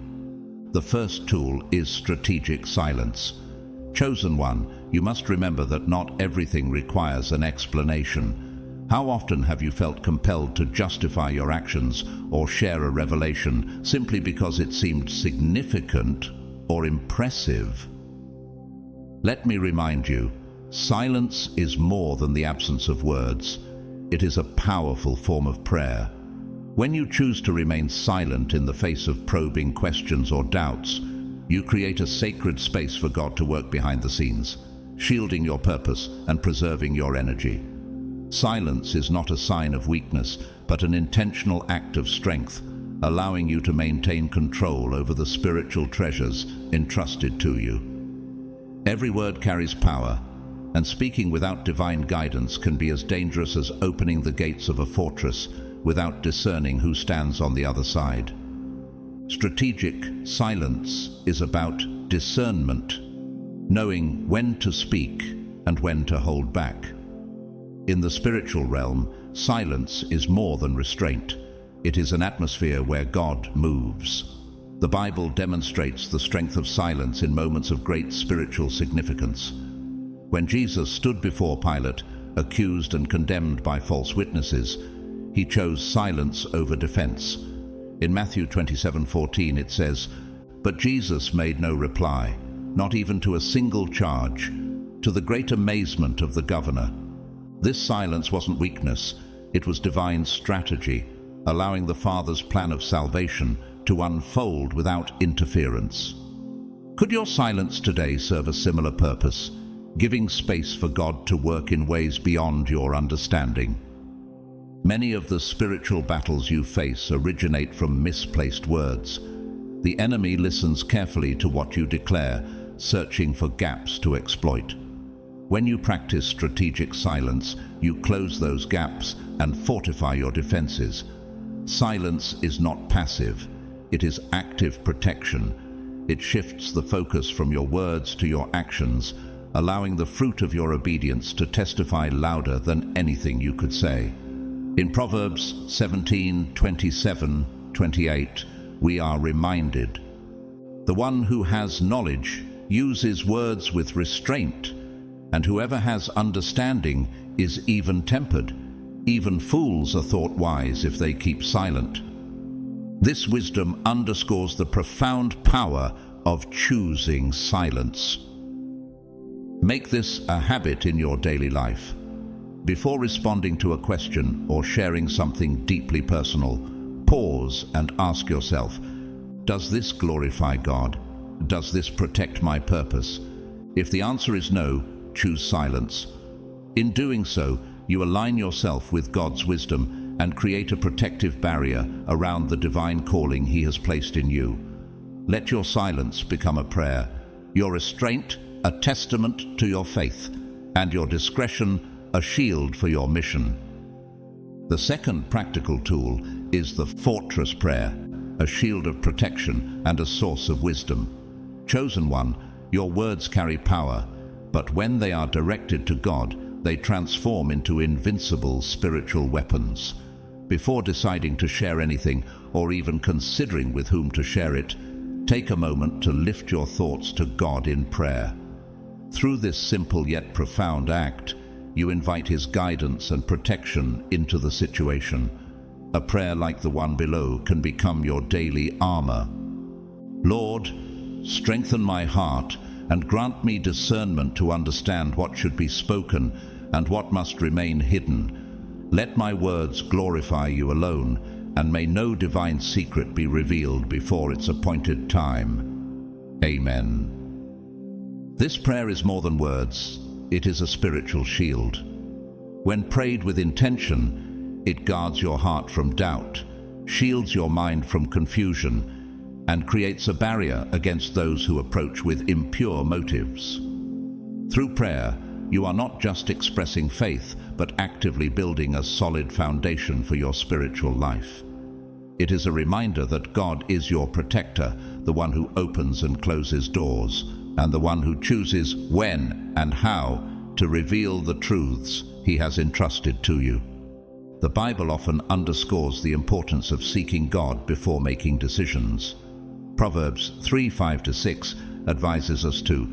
The first tool is strategic silence. Chosen one, you must remember that not everything requires an explanation. How often have you felt compelled to justify your actions or share a revelation simply because it seemed significant or impressive? Let me remind you, silence is more than the absence of words. It is a powerful form of prayer. When you choose to remain silent in the face of probing questions or doubts, you create a sacred space for God to work behind the scenes, shielding your purpose and preserving your energy. Silence is not a sign of weakness, but an intentional act of strength, allowing you to maintain control over the spiritual treasures entrusted to you. Every word carries power, and speaking without divine guidance can be as dangerous as opening the gates of a fortress without discerning who stands on the other side. Strategic silence is about discernment, knowing when to speak and when to hold back. In the spiritual realm, silence is more than restraint. It is an atmosphere where God moves. The Bible demonstrates the strength of silence in moments of great spiritual significance. When Jesus stood before Pilate, accused and condemned by false witnesses, he chose silence over defense. In Matthew 27:14 it says, "But Jesus made no reply, not even to a single charge, to the great amazement of the governor." This silence wasn't weakness, it was divine strategy, allowing the Father's plan of salvation to unfold without interference. Could your silence today serve a similar purpose, giving space for God to work in ways beyond your understanding? Many of the spiritual battles you face originate from misplaced words. The enemy listens carefully to what you declare, searching for gaps to exploit. When you practice strategic silence, you close those gaps and fortify your defenses. Silence is not passive, it is active protection. It shifts the focus from your words to your actions, allowing the fruit of your obedience to testify louder than anything you could say. In Proverbs 17:27-28, we are reminded, "The one who has knowledge uses words with restraint, and whoever has understanding is even-tempered. Even fools are thought wise if they keep silent." This wisdom underscores the profound power of choosing silence. Make this a habit in your daily life. Before responding to a question or sharing something deeply personal, pause and ask yourself, does this glorify God? Does this protect my purpose? If the answer is no, choose silence. In doing so, you align yourself with God's wisdom and create a protective barrier around the divine calling He has placed in you. Let your silence become a prayer, your restraint a testament to your faith, and your discretion a shield for your mission. The second practical tool is the fortress prayer, a shield of protection and a source of wisdom. Chosen one, your words carry power, but when they are directed to God, they transform into invincible spiritual weapons. Before deciding to share anything, or even considering with whom to share it, take a moment to lift your thoughts to God in prayer. Through this simple yet profound act, you invite His guidance and protection into the situation. A prayer like the one below can become your daily armor. Lord, strengthen my heart and grant me discernment to understand what should be spoken and what must remain hidden. Let my words glorify you alone, and may no divine secret be revealed before its appointed time. Amen. This prayer is more than words. It is a spiritual shield. When prayed with intention, it guards your heart from doubt, shields your mind from confusion, and creates a barrier against those who approach with impure motives. Through prayer, you are not just expressing faith, but actively building a solid foundation for your spiritual life. It is a reminder that God is your protector, the one who opens and closes doors, and the one who chooses when and how to reveal the truths He has entrusted to you. The Bible often underscores the importance of seeking God before making decisions. Proverbs 3:5-6 advises us to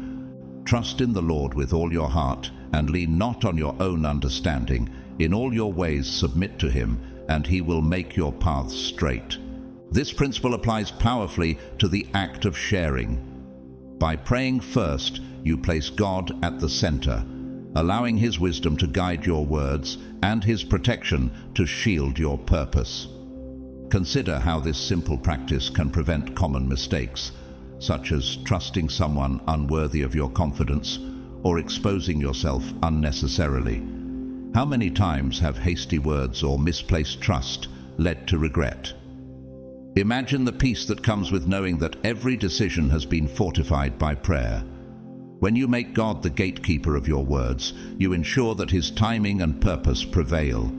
trust in the Lord with all your heart, and lean not on your own understanding. In all your ways submit to Him, and He will make your paths straight. This principle applies powerfully to the act of sharing. By praying first, you place God at the center, allowing His wisdom to guide your words and His protection to shield your purpose. Consider how this simple practice can prevent common mistakes, such as trusting someone unworthy of your confidence or exposing yourself unnecessarily. How many times have hasty words or misplaced trust led to regret? Imagine the peace that comes with knowing that every decision has been fortified by prayer. When you make God the gatekeeper of your words, you ensure that His timing and purpose prevail.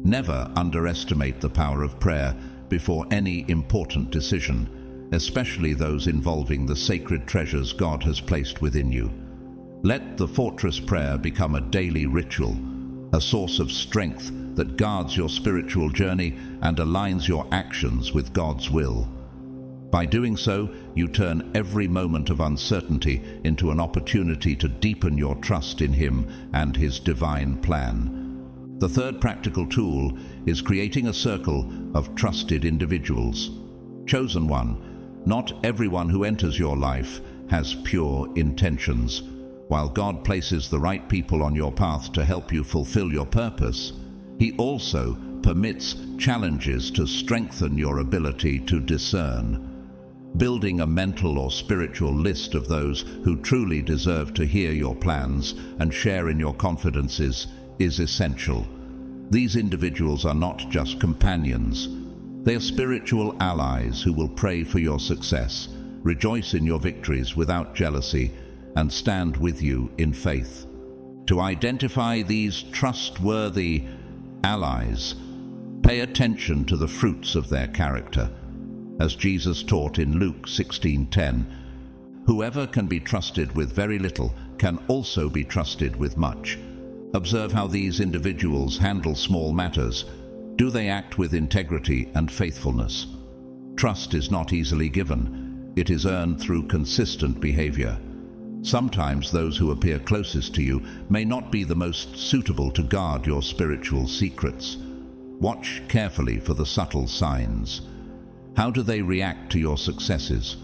Never underestimate the power of prayer before any important decision, especially those involving the sacred treasures God has placed within you. Let the fortress prayer become a daily ritual, a source of strength that guards your spiritual journey and aligns your actions with God's will. By doing so, you turn every moment of uncertainty into an opportunity to deepen your trust in Him and His divine plan. The third practical tool is creating a circle of trusted individuals. Chosen one. Not everyone who enters your life has pure intentions. While God places the right people on your path to help you fulfill your purpose, He also permits challenges to strengthen your ability to discern. Building a mental or spiritual list of those who truly deserve to hear your plans and share in your confidences is essential. These individuals are not just companions. They are spiritual allies who will pray for your success, rejoice in your victories without jealousy, and stand with you in faith. To identify these trustworthy allies, pay attention to the fruits of their character. As Jesus taught in Luke 16:10, whoever can be trusted with very little can also be trusted with much. Observe how these individuals handle small matters. Do they act with integrity and faithfulness? Trust is not easily given. It is earned through consistent behavior. Sometimes those who appear closest to you may not be the most suitable to guard your spiritual secrets. Watch carefully for the subtle signs. How do they react to your successes?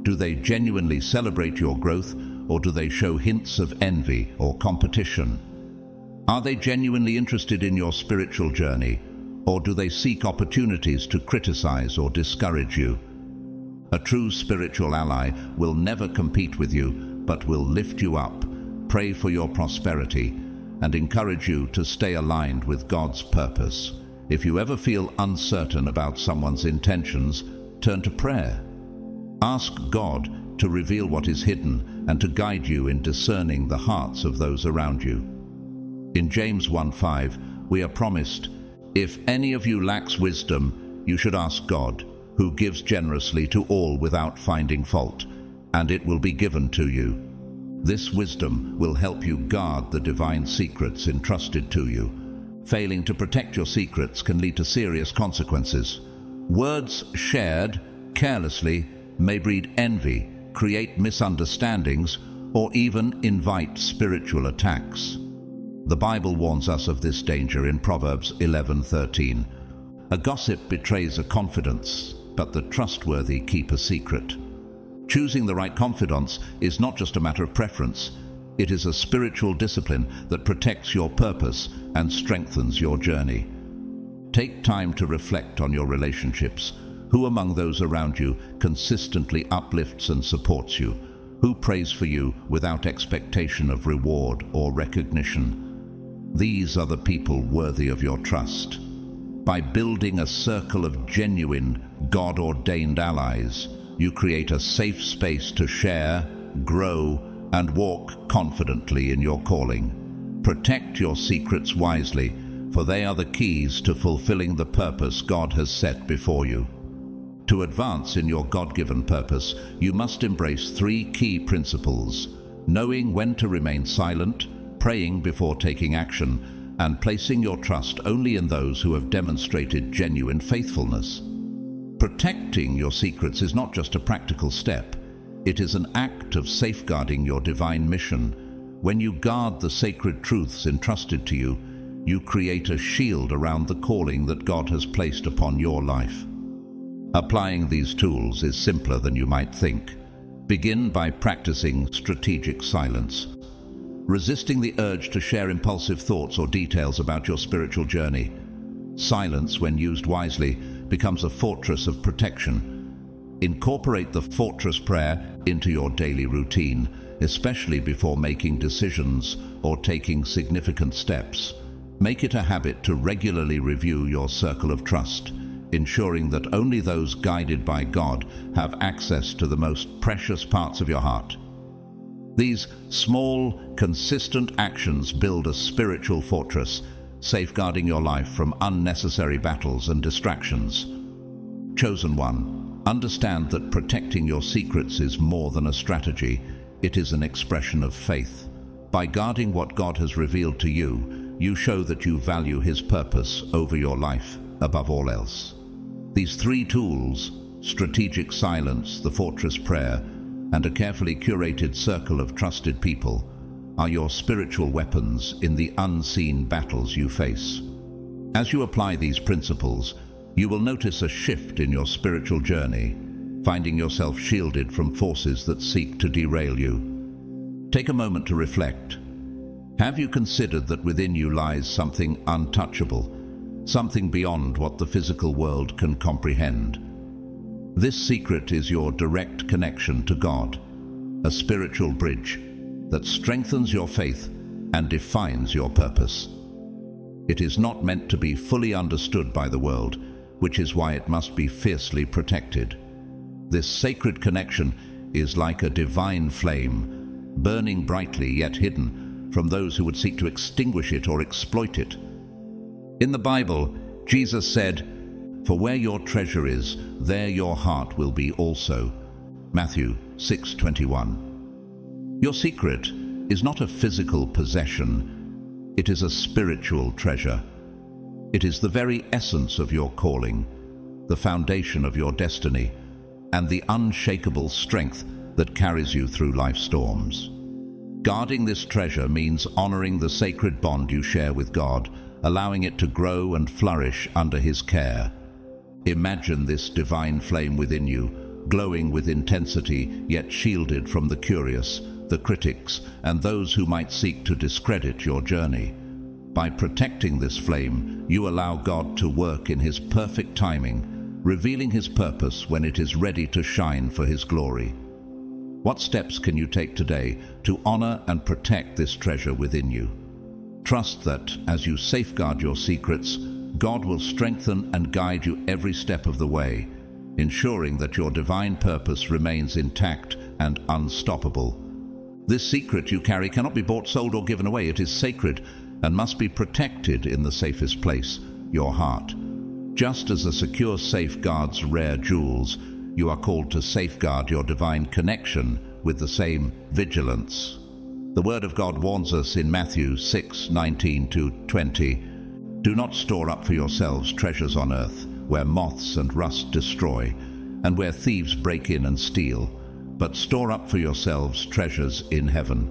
Do they genuinely celebrate your growth, or do they show hints of envy or competition? Are they genuinely interested in your spiritual journey, or do they seek opportunities to criticize or discourage you? A true spiritual ally will never compete with you, but will lift you up, pray for your prosperity, and encourage you to stay aligned with God's purpose. If you ever feel uncertain about someone's intentions, turn to prayer. Ask God to reveal what is hidden and to guide you in discerning the hearts of those around you. In James 1:5, we are promised, "If any of you lacks wisdom, you should ask God, who gives generously to all without finding fault, and it will be given to you." This wisdom will help you guard the divine secrets entrusted to you. Failing to protect your secrets can lead to serious consequences. Words shared carelessly may breed envy, create misunderstandings, or even invite spiritual attacks. The Bible warns us of this danger in Proverbs 11:13. A gossip betrays a confidence, but the trustworthy keep a secret. Choosing the right confidants is not just a matter of preference. It is a spiritual discipline that protects your purpose and strengthens your journey. Take time to reflect on your relationships. Who among those around you consistently uplifts and supports you? Who prays for you without expectation of reward or recognition? These are the people worthy of your trust. By building a circle of genuine, God-ordained allies, you create a safe space to share, grow, and walk confidently in your calling. Protect your secrets wisely, for they are the keys to fulfilling the purpose God has set before you. To advance in your God-given purpose, you must embrace 3 key principles: knowing when to remain silent, praying before taking action, and placing your trust only in those who have demonstrated genuine faithfulness. Protecting your secrets is not just a practical step. It is an act of safeguarding your divine mission. When you guard the sacred truths entrusted to you, you create a shield around the calling that God has placed upon your life. Applying these tools is simpler than you might think. Begin by practicing strategic silence. Resisting the urge to share impulsive thoughts or details about your spiritual journey. Silence, when used wisely, becomes a fortress of protection. Incorporate the fortress prayer into your daily routine, especially before making decisions or taking significant steps. Make it a habit to regularly review your circle of trust, ensuring that only those guided by God have access to the most precious parts of your heart. These small, consistent actions build a spiritual fortress, safeguarding your life from unnecessary battles and distractions. Chosen one, understand that protecting your secrets is more than a strategy. It is an expression of faith. By guarding what God has revealed to you, you show that you value His purpose over your life above all else. These 3 tools, strategic silence, the fortress prayer, and a carefully curated circle of trusted people, are your spiritual weapons in the unseen battles you face. As you apply these principles, you will notice a shift in your spiritual journey, finding yourself shielded from forces that seek to derail you. Take a moment to reflect. Have you considered that within you lies something untouchable, something beyond what the physical world can comprehend? This secret is your direct connection to God, a spiritual bridge that strengthens your faith and defines your purpose. It is not meant to be fully understood by the world, which is why it must be fiercely protected. This sacred connection is like a divine flame, burning brightly yet hidden from those who would seek to extinguish it or exploit it. In the Bible, Jesus said, "For where your treasure is, there your heart will be also." Matthew 6:21. Your secret is not a physical possession. It is a spiritual treasure. It is the very essence of your calling, the foundation of your destiny, and the unshakable strength that carries you through life's storms. Guarding this treasure means honoring the sacred bond you share with God, allowing it to grow and flourish under His care. Imagine this divine flame within you, glowing with intensity, yet shielded from the curious, the critics, and those who might seek to discredit your journey. By protecting this flame, you allow God to work in His perfect timing, revealing His purpose when it is ready to shine for His glory. What steps can you take today to honor and protect this treasure within you? Trust that, as you safeguard your secrets, God will strengthen and guide you every step of the way, ensuring that your divine purpose remains intact and unstoppable. This secret you carry cannot be bought, sold, or given away. It is sacred and must be protected in the safest place, your heart. Just as a secure safe guards rare jewels, you are called to safeguard your divine connection with the same vigilance. The Word of God warns us in Matthew 6:19-20, "Do not store up for yourselves treasures on earth, where moths and rust destroy, and where thieves break in and steal, but store up for yourselves treasures in heaven."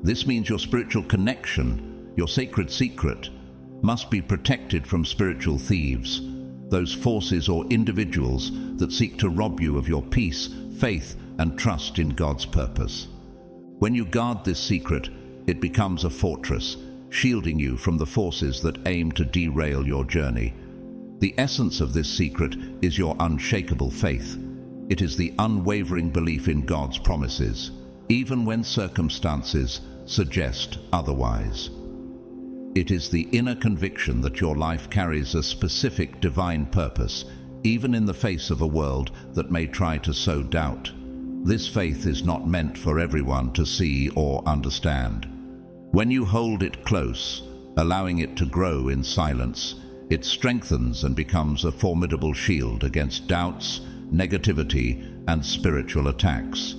This means your spiritual connection Your sacred secret must be protected from spiritual thieves, those forces or individuals that seek to rob you of your peace, faith, and trust in God's purpose. When you guard this secret, it becomes a fortress, shielding you from the forces that aim to derail your journey. The essence of this secret is your unshakable faith. It is the unwavering belief in God's promises, even when circumstances suggest otherwise. It is the inner conviction that your life carries a specific divine purpose, even in the face of a world that may try to sow doubt. This faith is not meant for everyone to see or understand. When you hold it close, allowing it to grow in silence, it strengthens and becomes a formidable shield against doubts, negativity, and spiritual attacks.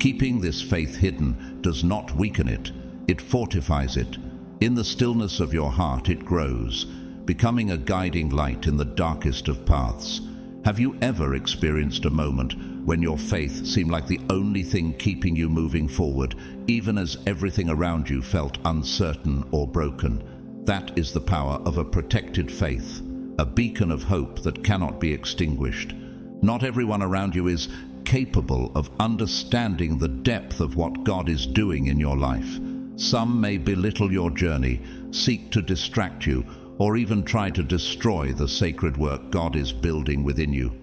Keeping this faith hidden does not weaken it, it fortifies it. In the stillness of your heart it grows, becoming a guiding light in the darkest of paths. Have you ever experienced a moment when your faith seemed like the only thing keeping you moving forward, even as everything around you felt uncertain or broken? That is the power of a protected faith, a beacon of hope that cannot be extinguished. Not everyone around you is capable of understanding the depth of what God is doing in your life. Some may belittle your journey, seek to distract you, or even try to destroy the sacred work God is building within you.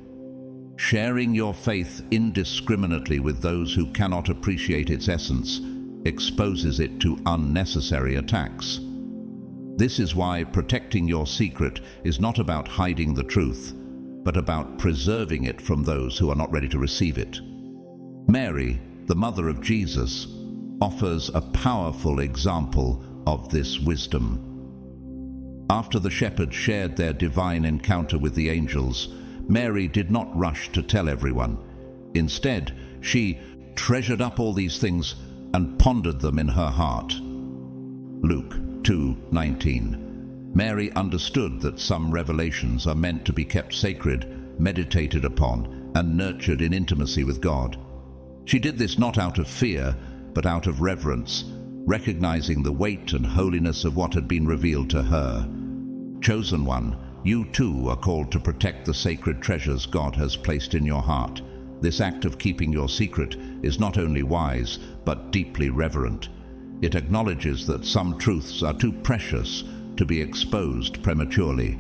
Sharing your faith indiscriminately with those who cannot appreciate its essence exposes it to unnecessary attacks. This is why protecting your secret is not about hiding the truth, but about preserving it from those who are not ready to receive it. Mary, the mother of Jesus, offers a powerful example of this wisdom. After the shepherds shared their divine encounter with the angels, Mary did not rush to tell everyone. Instead, she treasured up all these things and pondered them in her heart. Luke 2:19. Mary understood that some revelations are meant to be kept sacred, meditated upon, and nurtured in intimacy with God. She did this not out of fear, but out of reverence, recognizing the weight and holiness of what had been revealed to her. Chosen one, you too are called to protect the sacred treasures God has placed in your heart. This act of keeping your secret is not only wise, but deeply reverent. It acknowledges that some truths are too precious to be exposed prematurely.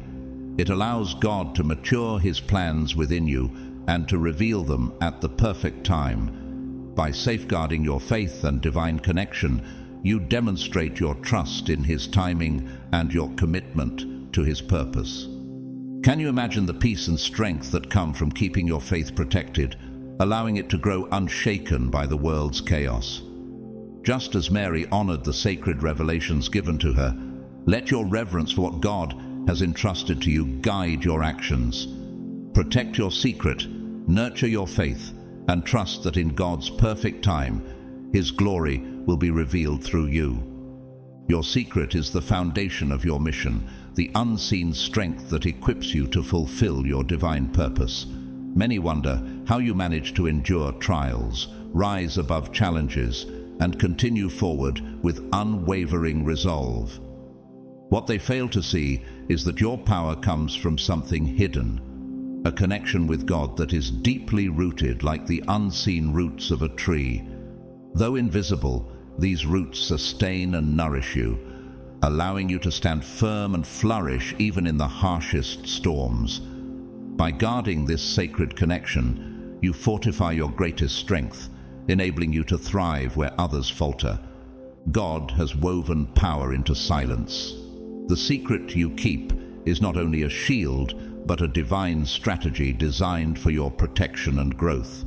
It allows God to mature His plans within you and to reveal them at the perfect time. By safeguarding your faith and divine connection, you demonstrate your trust in His timing and your commitment to His purpose. Can you imagine the peace and strength that come from keeping your faith protected, allowing it to grow unshaken by the world's chaos? Just as Mary honored the sacred revelations given to her, let your reverence for what God has entrusted to you guide your actions. Protect your secret, nurture your faith, and trust that in God's perfect time, His glory will be revealed through you. Your secret is the foundation of your mission, the unseen strength that equips you to fulfill your divine purpose. Many wonder how you manage to endure trials, rise above challenges, and continue forward with unwavering resolve. What they fail to see is that your power comes from something hidden, a connection with God that is deeply rooted like the unseen roots of a tree. Though invisible, these roots sustain and nourish you, allowing you to stand firm and flourish even in the harshest storms. By guarding this sacred connection, you fortify your greatest strength, enabling you to thrive where others falter. God has woven power into silence. The secret you keep is not only a shield, but a divine strategy designed for your protection and growth.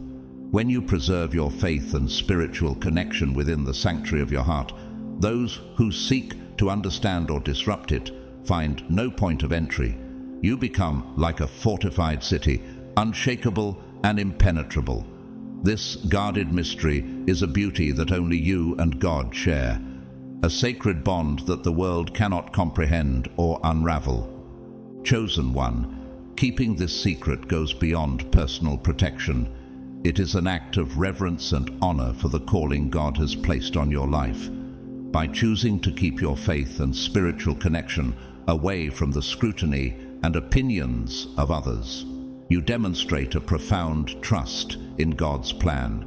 When you preserve your faith and spiritual connection within the sanctuary of your heart, those who seek to understand or disrupt it find no point of entry. You become like a fortified city, unshakable and impenetrable. This guarded mystery is a beauty that only you and God share, a sacred bond that the world cannot comprehend or unravel. Chosen one, keeping this secret goes beyond personal protection. It is an act of reverence and honor for the calling God has placed on your life. By choosing to keep your faith and spiritual connection away from the scrutiny and opinions of others, you demonstrate a profound trust in God's plan.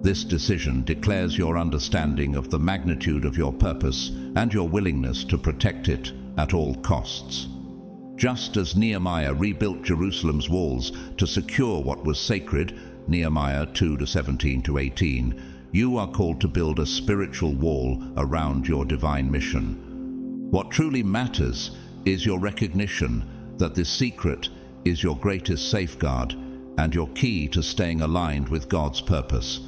This decision declares your understanding of the magnitude of your purpose and your willingness to protect it at all costs. Just as Nehemiah rebuilt Jerusalem's walls to secure what was sacred, Nehemiah 2:17-18, you are called to build a spiritual wall around your divine mission. What truly matters is your recognition that this secret is your greatest safeguard and your key to staying aligned with God's purpose.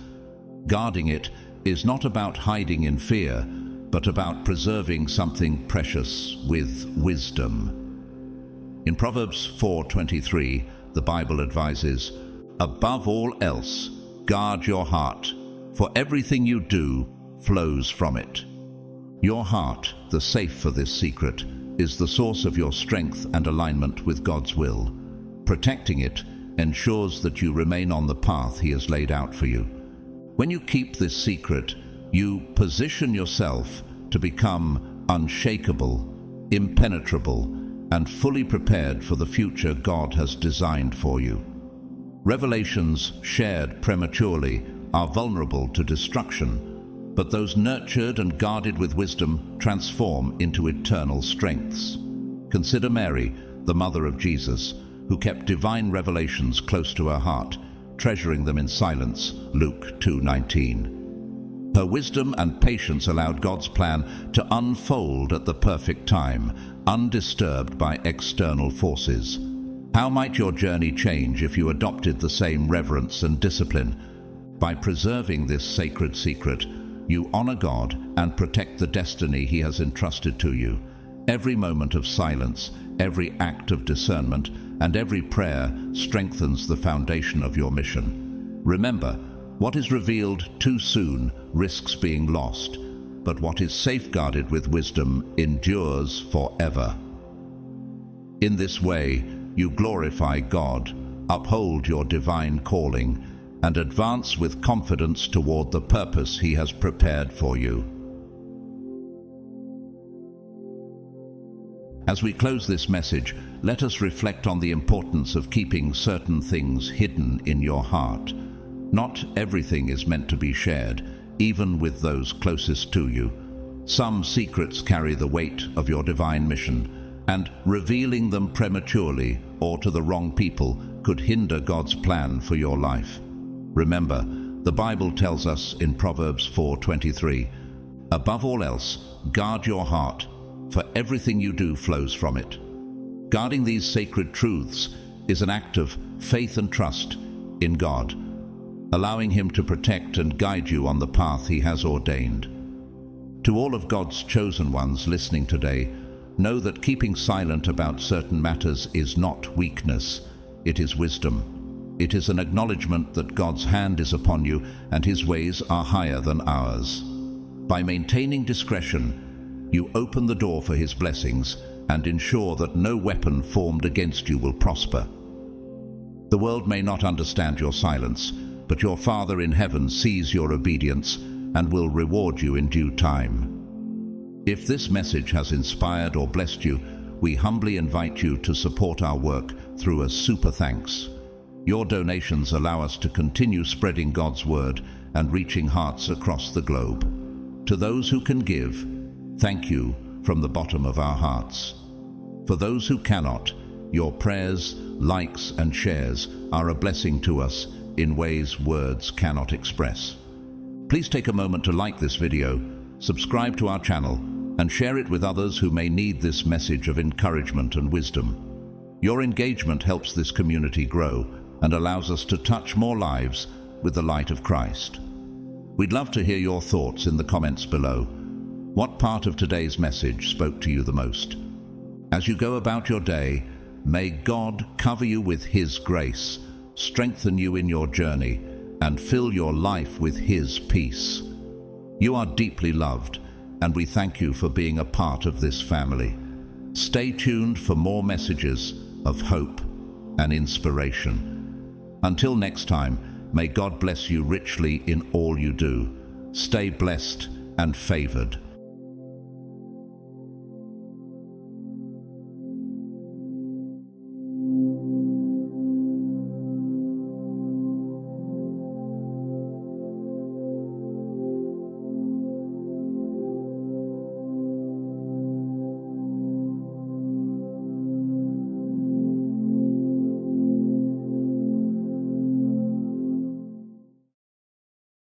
Guarding it is not about hiding in fear, but about preserving something precious with wisdom. In Proverbs 4:23, the Bible advises, "Above all else, guard your heart, for everything you do flows from it." Your heart, the safe for this secret, is the source of your strength and alignment with God's will. Protecting it ensures that you remain on the path He has laid out for you. When you keep this secret, you position yourself to become unshakable, impenetrable, and fully prepared for the future God has designed for you. Revelations shared prematurely are vulnerable to destruction, but those nurtured and guarded with wisdom transform into eternal strengths. Consider Mary, the mother of Jesus, who kept divine revelations close to her heart, treasuring them in silence, Luke 2:19. Her wisdom and patience allowed God's plan to unfold at the perfect time, undisturbed by external forces. How might your journey change if you adopted the same reverence and discipline? By preserving this sacred secret, you honor God and protect the destiny He has entrusted to you. Every moment of silence, every act of discernment, and every prayer strengthens the foundation of your mission. Remember, what is revealed too soon risks being lost, but what is safeguarded with wisdom endures forever. In this way, you glorify God, uphold your divine calling, and advance with confidence toward the purpose He has prepared for you. As we close this message, let us reflect on the importance of keeping certain things hidden in your heart. Not everything is meant to be shared, even with those closest to you. Some secrets carry the weight of your divine mission, and revealing them prematurely or to the wrong people could hinder God's plan for your life. Remember, the Bible tells us in Proverbs 4:23, "Above all else, guard your heart, for everything you do flows from it." Guarding these sacred truths is an act of faith and trust in God, allowing Him to protect and guide you on the path He has ordained. To all of God's chosen ones listening today, know that keeping silent about certain matters is not weakness, it is wisdom. It is an acknowledgement that God's hand is upon you and His ways are higher than ours. By maintaining discretion, you open the door for His blessings and ensure that no weapon formed against you will prosper. The world may not understand your silence, but your Father in heaven sees your obedience and will reward you in due time. If this message has inspired or blessed you, we humbly invite you to support our work through a super thanks. Your donations allow us to continue spreading God's word and reaching hearts across the globe. To those who can give, thank you from the bottom of our hearts. For those who cannot, your prayers, likes, and shares are a blessing to us in ways words cannot express. Please take a moment to like this video, subscribe to our channel, and share it with others who may need this message of encouragement and wisdom. Your engagement helps this community grow and allows us to touch more lives with the light of Christ. We'd love to hear your thoughts in the comments below. What part of today's message spoke to you the most? As you go about your day, may God cover you with His grace, strengthen you in your journey, and fill your life with His peace. You are deeply loved, and we thank you for being a part of this family. Stay tuned for more messages of hope and inspiration. Until next time, may God bless you richly in all you do. Stay blessed and favored.